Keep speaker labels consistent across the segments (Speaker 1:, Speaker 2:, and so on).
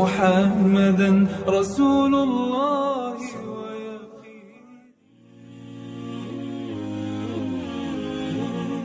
Speaker 1: محمدا رسول الله.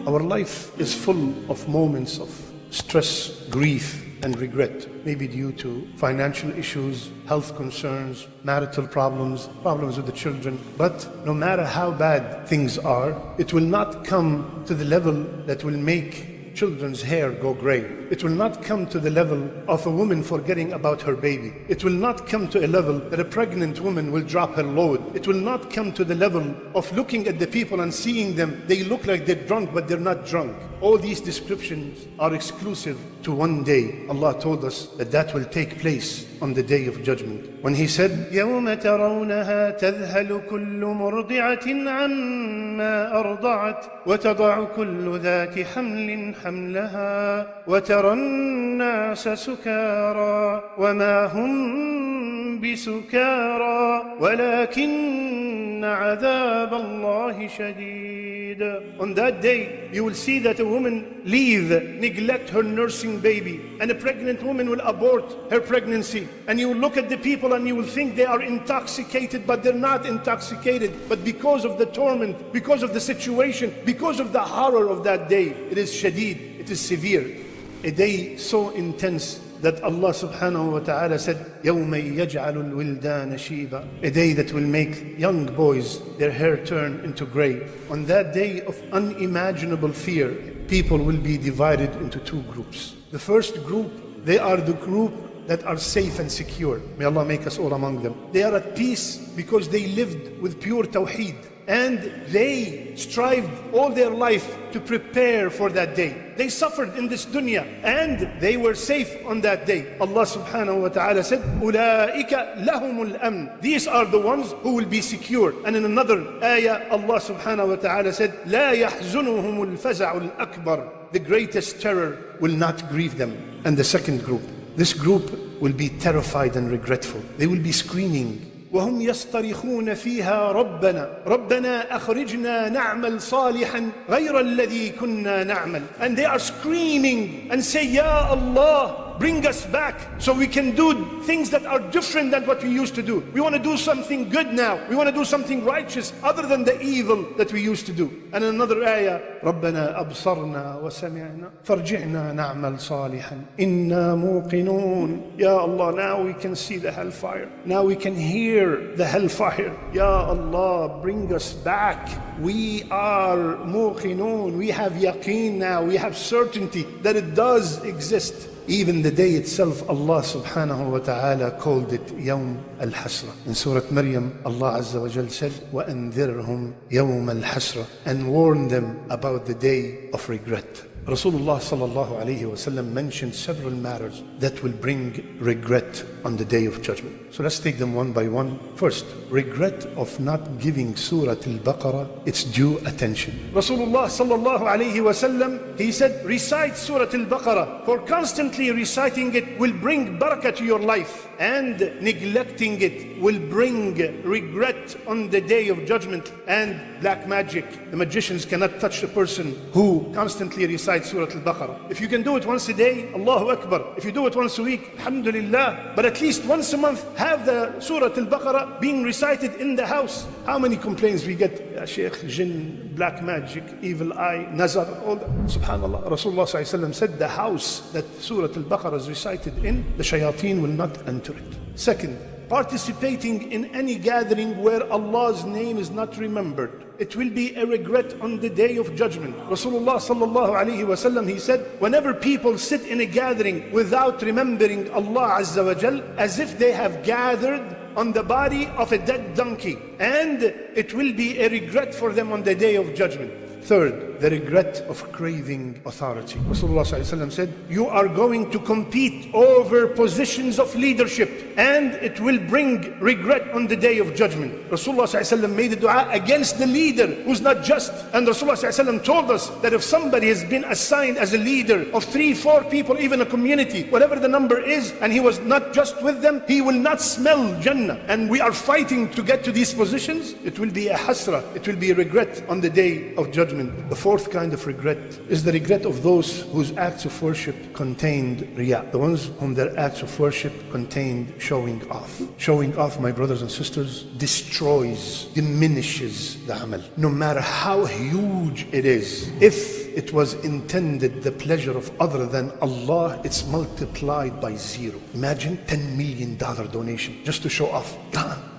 Speaker 2: Our life is full of moments of stress, grief, and regret, maybe due to financial issues, health concerns, marital problems, problems with the children. But no matter how bad things are, it will not come to the level that will make children's hair go gray. It will not come to the level of a woman forgetting about her baby. It will not come to a level that a pregnant woman will drop her load. It will not come to the level of looking at the people and seeing them. They look like they're drunk, but they're not drunk. All these descriptions are exclusive to one day. Allah told us that will take place on the day of judgment. When He said, يَوْمَ تَرَوْنَهَا تَذْهَلُ كُلُّ مُرْضِعَةٍ عَمَّا أَرْضَعَتْ وَتَضَعُ كُلُّ ذَاتِ حَمْلٍ حَمْلَهَا وَتَرَى النَّاسَ سُكَارَى وَمَا هُمْ بِسُكَارَى وَلَكِنَّ عَذَابَ اللَّهِ شَدِيدٌ. On that day, you will see that a woman neglect her nursing baby, and a pregnant woman will abort her pregnancy. And you will look at the people and you will think they are intoxicated, but they're not intoxicated. But because of the torment, because of the situation, because of the horror of that day, it is shadid, it is severe. A day so intense that Allah subhanahu wa ta'ala said, يَوْمَ يَجْعَلُ الْوِلْدَانَ شِيبًا. A day that will make young boys, their hair turn into gray. On that day of unimaginable fear, people will be divided into two groups. The first group, they are the group that are safe and secure. May Allah make us all among them. They are at peace because they lived with pure tawheed, and they strived all their life to prepare for that day. They suffered in this dunya and they were safe on that day. Allah subhanahu wa ta'ala said, أُولَٰئِكَ لَهُمُ الْأَمْنِ. These are the ones who will be secure. And in another ayah, Allah subhanahu wa ta'ala said, لَا يَحْزُنُهُمُ الْفَزَعُ الْأَكْبَرُ. The greatest terror will not grieve them. And the second group, this group will be terrified and regretful. They will be screaming, وهم يصطرخون فيها ربنا أخرجنا نعمل صالحا غير الذي كنا نعمل. And they are screaming and say, Ya Allah, bring us back so we can do things that are different than what we used to do. We want to do something good now. We want to do something righteous other than the evil that we used to do. And in another ayah, ربنا أبصرنا وسمعنا فارجعنا نعمل صالحا إنا موقنون. Ya Allah, now we can see the hellfire. Now we can hear the hellfire. Ya Allah, bring us back. We are muqinun. We have yaqeen now. We have certainty that it does exist. Even the day itself, Allah subhanahu wa ta'ala called it Yawm al-Hasra. In Surah Maryam, Allah Azza wa Jal said, وَأَنذِرْهُمْ يَوْمَ الْحَسْرَةِ, and warn them about the day of regret. Rasulullah sallallahu alayhi wa sallam mentioned several matters that will bring regret on the day of judgment. So let's take them one by one. First, regret of not giving Surah Al-Baqarah its due attention. Rasulullah sallallahu alayhi wa sallam, he said, recite Surah Al-Baqarah, for constantly reciting it will bring barakah to your life, and neglecting it will bring regret on the day of judgment. And black magic, the magicians cannot touch the person who constantly recites Surah Al-Baqarah. If you can do it once a day, Allahu Akbar. If you do it once a week, Alhamdulillah. But at least once a month, have the Surah Al-Baqarah being recited in the house. How many complaints we get? Ya Shaykh, jinn, black magic, evil eye, nazar, all that. Subhanallah. Rasulullah sallallahu alayhi wa sallam said, the house that Surah Al-Baqarah is recited in, the shayateen will not enter it. Second, participating in any gathering where Allah's name is not remembered. It will be a regret on the day of judgment. Rasulullah sallallahu alayhi wa sallam, he said, whenever people sit in a gathering without remembering Allah Azza wa Jal, as if they have gathered on the body of a dead donkey, and it will be a regret for them on the day of judgment. Third, the regret of craving authority. Rasulullah ﷺ said, you are going to compete over positions of leadership, and it will bring regret on the day of judgment. Rasulullah ﷺ made a dua against the leader who's not just. And Rasulullah ﷺ told us that if somebody has been assigned as a leader of 3-4 people, even a community, whatever the number is, and he was not just with them, he will not smell Jannah. And we are fighting to get to these positions. It will be a hasra, it will be a regret on the day of judgment. Judgment. The fourth kind of regret is the regret of those whose acts of worship contained riyah, the ones whom their acts of worship contained showing off. Showing off, my brothers and sisters, destroys, diminishes the amal, no matter how huge it is. If it was intended the pleasure of other than Allah, it's multiplied by zero. Imagine $10 million donation just to show off.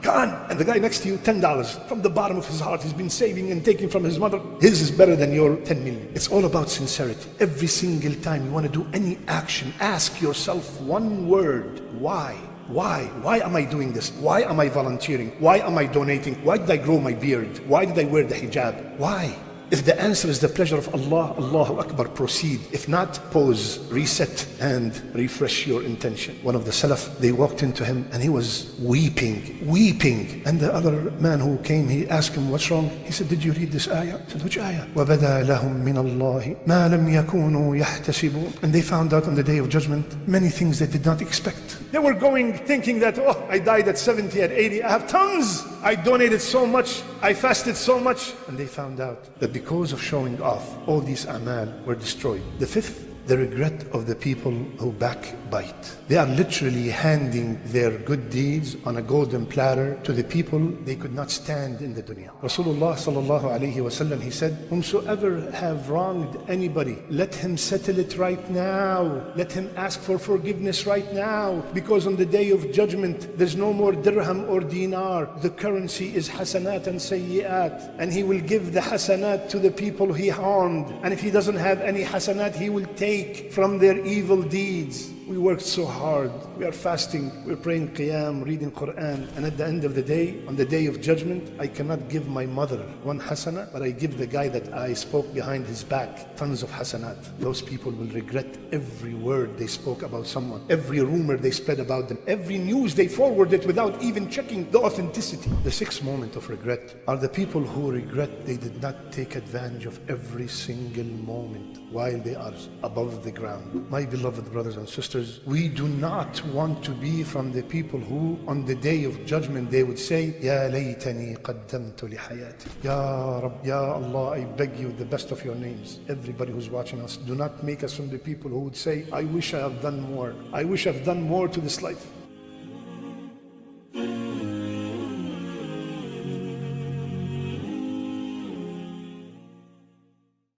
Speaker 2: Gone. And the guy next to you, $10 from the bottom of his heart. He's been saving and taking from his mother. His is better than your 10 million. It's all about sincerity. Every single time you want to do any action, ask yourself one word: why? Why? Why am I doing this? Why am I volunteering? Why am I donating? Why did I grow my beard? Why did I wear the hijab? Why? If the answer is the pleasure of Allah, Allahu Akbar, proceed. If not, pause, reset, and refresh your intention. One of the Salaf, they walked into him and he was weeping. And the other man who came, he asked him, what's wrong? He said, did you read this ayah? He said, which ayah? وَبَدَى لَهُم مِّنَ اللَّهِ مَا لَمْ يَكُونُوا يَحْتَسِبُونَ. And they found out on the day of judgment many things they did not expect. They were going thinking that, oh, I died at 70, at 80, I have tons. I donated so much, I fasted so much. And they found out that because of showing off, all these amal were destroyed. The fifth, the regret of the people who backbite. They are literally handing their good deeds on a golden platter to the people they could not stand in the dunya. Rasulullah sallallahu alayhi wasallam, he said, whomsoever have wronged anybody, let him settle it right now. Let him ask for forgiveness right now. Because on the day of judgment, there's no more dirham or dinar. The currency is hasanat and sayyiat. And he will give the hasanat to the people he harmed. And if he doesn't have any hasanat, he will take from their evil deeds. We worked so hard. We are fasting, we're praying qiyam, reading Quran. And at the end of the day, on the day of judgment, I cannot give my mother one hasana, but I give the guy that I spoke behind his back tons of hasanat. Those people will regret every word they spoke about someone, every rumor they spread about them, every news they forwarded without even checking the authenticity. The sixth moment of regret are the people who regret they did not take advantage of every single moment while they are above the ground. My beloved brothers and sisters, we do not want to be from the people who on the day of judgment they would say, Ya laytani qaddamtu li hayati. Ya Rabb, Ya Allah, I beg you the best of your names. Everybody who's watching us, do not make us from the people who would say, I wish I have done more. I wish I've done more to this life.